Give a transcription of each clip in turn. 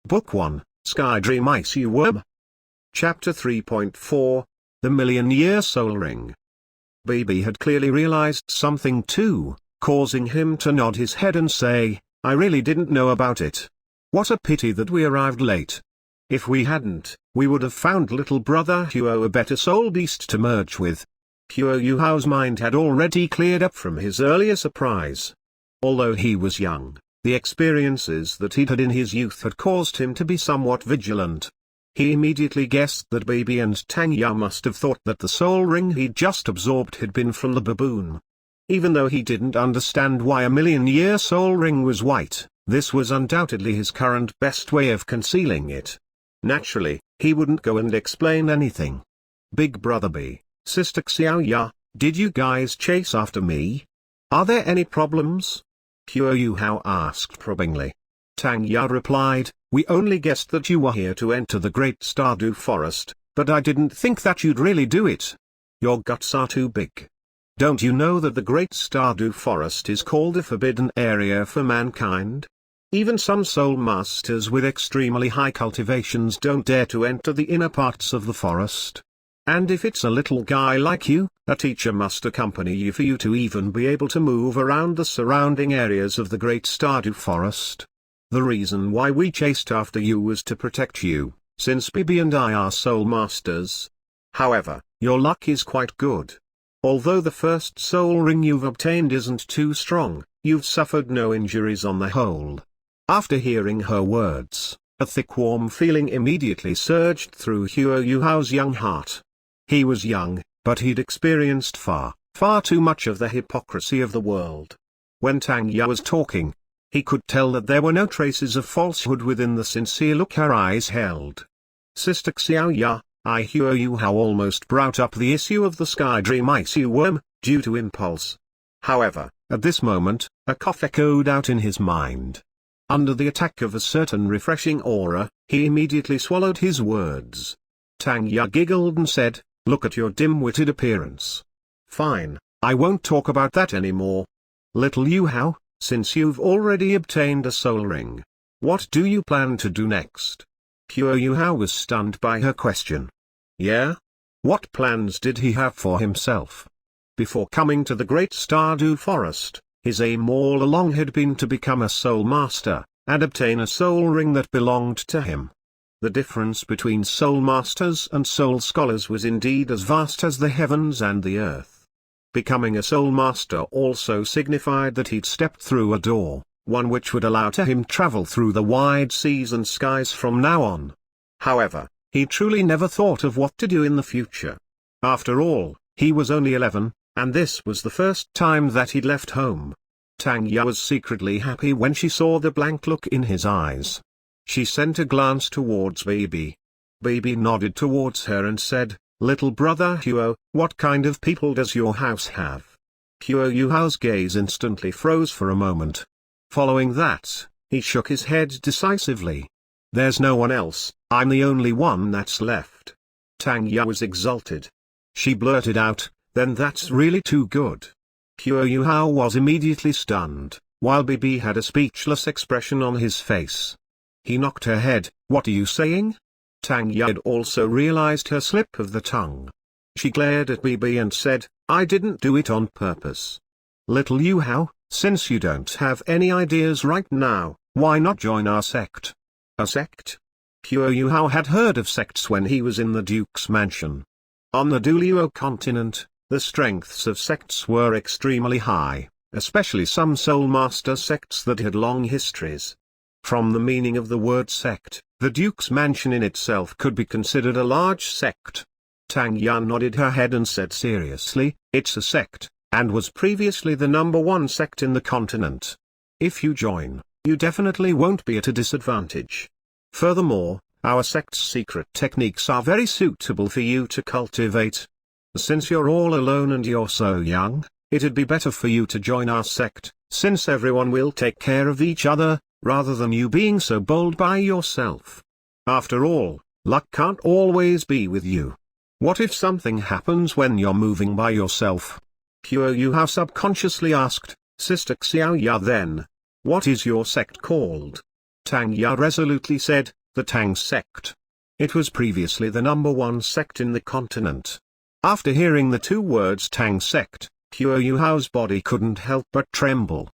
Book 1, Sky Dream Icy Worm. Chapter 3.4, The Million-Year Soul Ring. Baby had clearly realized something too, causing him to nod his head and say, I really didn't know about it. What a pity that we arrived late. If we hadn't, we would have found little brother Huo a better soul beast to merge with. Huo Yuhao's mind had already cleared up from his earlier surprise. Although he was young, the experiences that he'd had in his youth had caused him to be somewhat vigilant. He immediately guessed that Baby and Tang Ya must have thought that the soul ring he'd just absorbed had been from the baboon. Even though he didn't understand why a million-year soul ring was white, this was undoubtedly his current best way of concealing it. Naturally, he wouldn't go and explain anything. Big Brother B, Sister Xiao Ya, did you guys chase after me? Are there any problems? Huo Yuhao asked probingly. Tang Ya replied, we only guessed that you were here to enter the Great Stardew Forest, but I didn't think that you'd really do it. Your guts are too big. Don't you know that the Great Stardew Forest is called a forbidden area for mankind? Even some soul masters with extremely high cultivations don't dare to enter the inner parts of the forest. And if it's a little guy like you, a teacher must accompany you for you to even be able to move around the surrounding areas of the Great Stardew Forest. The reason why we chased after you was to protect you, since Bibi and I are soul masters. However, your luck is quite good. Although the first soul ring you've obtained isn't too strong, you've suffered no injuries on the whole. After hearing her words, a thick warm feeling immediately surged through Huo Yuhao's young heart. He was young, but he'd experienced far too much of the hypocrisy of the world. When Tang Ya was talking, he could tell that there were no traces of falsehood within the sincere look her eyes held. Sister Xiao Ya, Huo Yuhao almost brought up the issue of the Sky Dream Icy Worm, due to impulse. However, at this moment, a cough echoed out in his mind. Under the attack of a certain refreshing aura, he immediately swallowed his words. Tang Ya giggled and said, look at your dim-witted appearance. Fine, I won't talk about that anymore. Little Yuhao, since you've already obtained a soul ring, what do you plan to do next? Huo Yuhao was stunned by her question. Yeah? What plans did he have for himself? Before coming to the Great Stardew Forest, his aim all along had been to become a soul master, and obtain a soul ring that belonged to him. The difference between soul masters and soul scholars was indeed as vast as the heavens and the earth. Becoming a soul master also signified that he'd stepped through a door, one which would allow him travel through the wide seas and skies from now on. However, he truly never thought of what to do in the future. After all, he was only 11, and this was the first time that he'd left home. Tang Ya was secretly happy when she saw the blank look in his eyes. She sent a glance towards Baby. Baby nodded towards her and said, little brother Huo, what kind of people does your house have? Huo Yuhao's gaze instantly froze for a moment. Following that, he shook his head decisively. There's no one else, I'm the only one that's left. Tang Ya was exalted. She blurted out, then that's really too good. Huo Yuhao was immediately stunned, while Bibi had a speechless expression on his face. He knocked her head, what are you saying? Tang Ya had also realized her slip of the tongue. She glared at Bibi and said, I didn't do it on purpose. Little Yuhao, since you don't have any ideas right now, why not join our sect? A sect? Huo Yuhao had heard of sects when he was in the Duke's mansion. On the Douluo continent, the strengths of sects were extremely high, especially some soul master sects that had long histories. From the meaning of the word sect, the Duke's mansion in itself could be considered a large sect. Tang Ya nodded her head and said seriously, it's a sect, and was previously the #1 sect in the continent. If you join, you definitely won't be at a disadvantage. Furthermore, our sect's secret techniques are very suitable for you to cultivate. Since you're all alone and you're so young, it'd be better for you to join our sect, since everyone will take care of each other, rather than you being so bold by yourself. After all, luck can't always be with you. What if something happens when you're moving by yourself? Huo Yuhao subconsciously asked, Sister Xiao Ya then, what is your sect called? Tang Ya resolutely said, "The Tang sect. It was previously the #1 sect in the continent." After hearing the two words Tang sect, Qiu Yuhao's body couldn't help but tremble.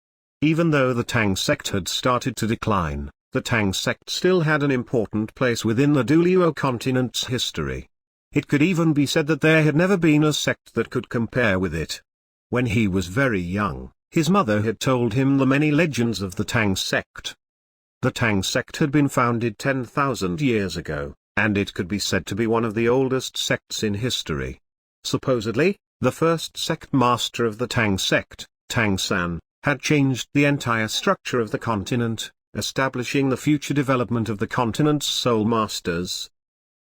Even though the Tang sect had started to decline, the Tang sect still had an important place within the Douluo continent's history. It could even be said that there had never been a sect that could compare with it. When he was very young, his mother had told him the many legends of the Tang sect. The Tang sect had been founded 10,000 years ago, and it could be said to be one of the oldest sects in history. Supposedly, the first sect master of the Tang sect, Tang San, had changed the entire structure of the continent, establishing the future development of the continent's soul masters.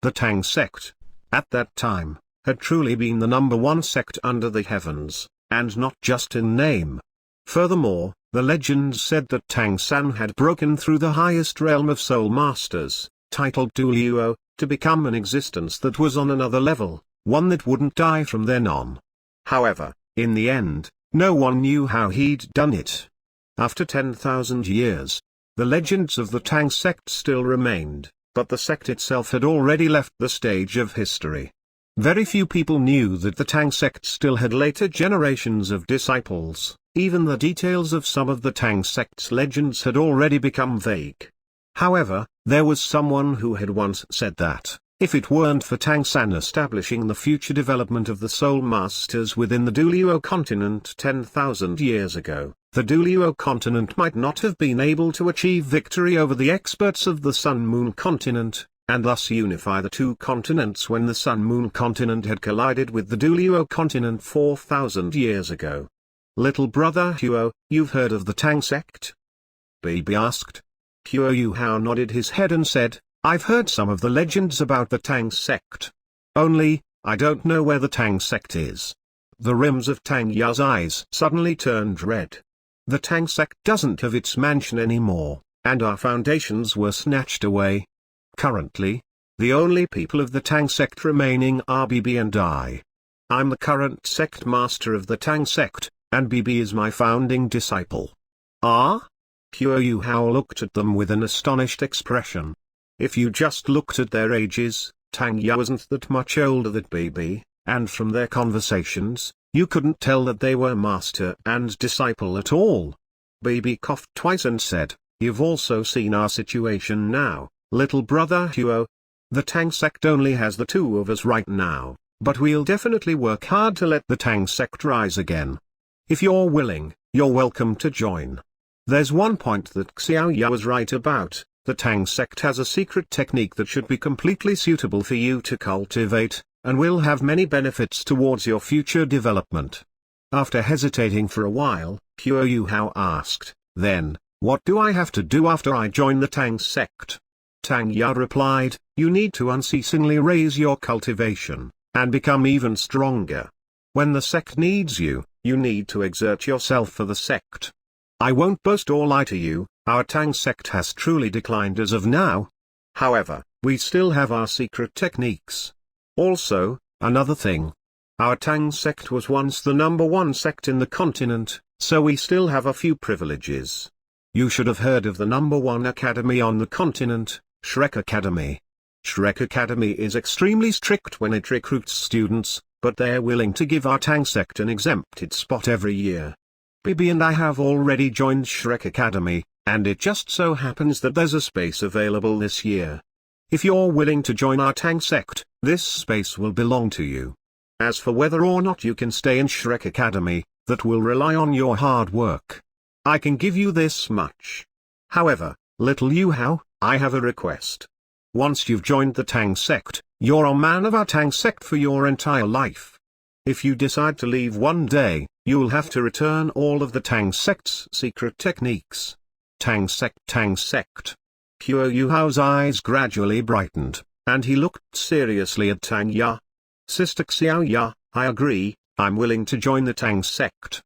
The Tang sect, at that time, had truly been the #1 sect under the heavens, and not just in name. Furthermore, the legends said that Tang San had broken through the highest realm of soul masters, titled Douluo, to become an existence that was on another level, one that wouldn't die from then on. However, in the end, no one knew how he'd done it. After 10,000 years, the legends of the Tang sect still remained, but the sect itself had already left the stage of history. Very few people knew that the Tang sect still had later generations of disciples. Even the details of some of the Tang sect's legends had already become vague. However, there was someone who had once said that, if it weren't for Tang San establishing the future development of the Soul Masters within the Douluo continent 10,000 years ago, the Douluo continent might not have been able to achieve victory over the experts of the Sun-Moon continent, and thus unify the two continents when the Sun-Moon continent had collided with the Douluo continent 4,000 years ago. "Little brother Huo, you've heard of the Tang sect?" Baby asked. Qiu Yuhao nodded his head and said, "I've heard some of the legends about the Tang sect. Only, I don't know where the Tang sect is." The rims of Tang Ya's eyes suddenly turned red. "The Tang sect doesn't have its mansion anymore, and our foundations were snatched away. Currently, the only people of the Tang sect remaining are Bibi and I. I'm the current sect master of the Tang sect, and Bibi is my founding disciple." "Ah?" Qiu Yuhao looked at them with an astonished expression. If you just looked at their ages, Tang Ya wasn't that much older than Bibi, and from their conversations, you couldn't tell that they were master and disciple at all. Bibi coughed twice and said, "You've also seen our situation now, little brother Huo. The Tang sect only has the two of us right now, but we'll definitely work hard to let the Tang sect rise again. If you're willing, you're welcome to join. There's one point that Xiao Ya was right about, the Tang sect has a secret technique that should be completely suitable for you to cultivate, and will have many benefits towards your future development." After hesitating for a while, Qiu Yuhao asked, "Then, what do I have to do after I join the Tang sect?" Tang Ya replied, "You need to unceasingly raise your cultivation, and become even stronger. When the sect needs you, you need to exert yourself for the sect. I won't boast or lie to you, our Tang sect has truly declined as of now. However, we still have our secret techniques. Also, another thing. Our Tang sect was once the #1 sect in the continent, so we still have a few privileges. You should have heard of the #1 academy on the continent, Shrek Academy. Shrek Academy is extremely strict when it recruits students, but they're willing to give our Tang sect an exempted spot every year. Bibi and I have already joined Shrek Academy, and it just so happens that there's a space available this year. If you're willing to join our Tang sect, this space will belong to you. As for whether or not you can stay in Shrek Academy, that will rely on your hard work. I can give you this much. However, little Yuhao, I have a request. Once you've joined the Tang sect, you're a man of our Tang sect for your entire life. If you decide to leave one day, you'll have to return all of the Tang sect's secret techniques. Tang sect, Tang sect. Qiu Yuhao's eyes gradually brightened, and he looked seriously at Tang Ya. "Sister Xiao Ya, I agree, I'm willing to join the Tang sect.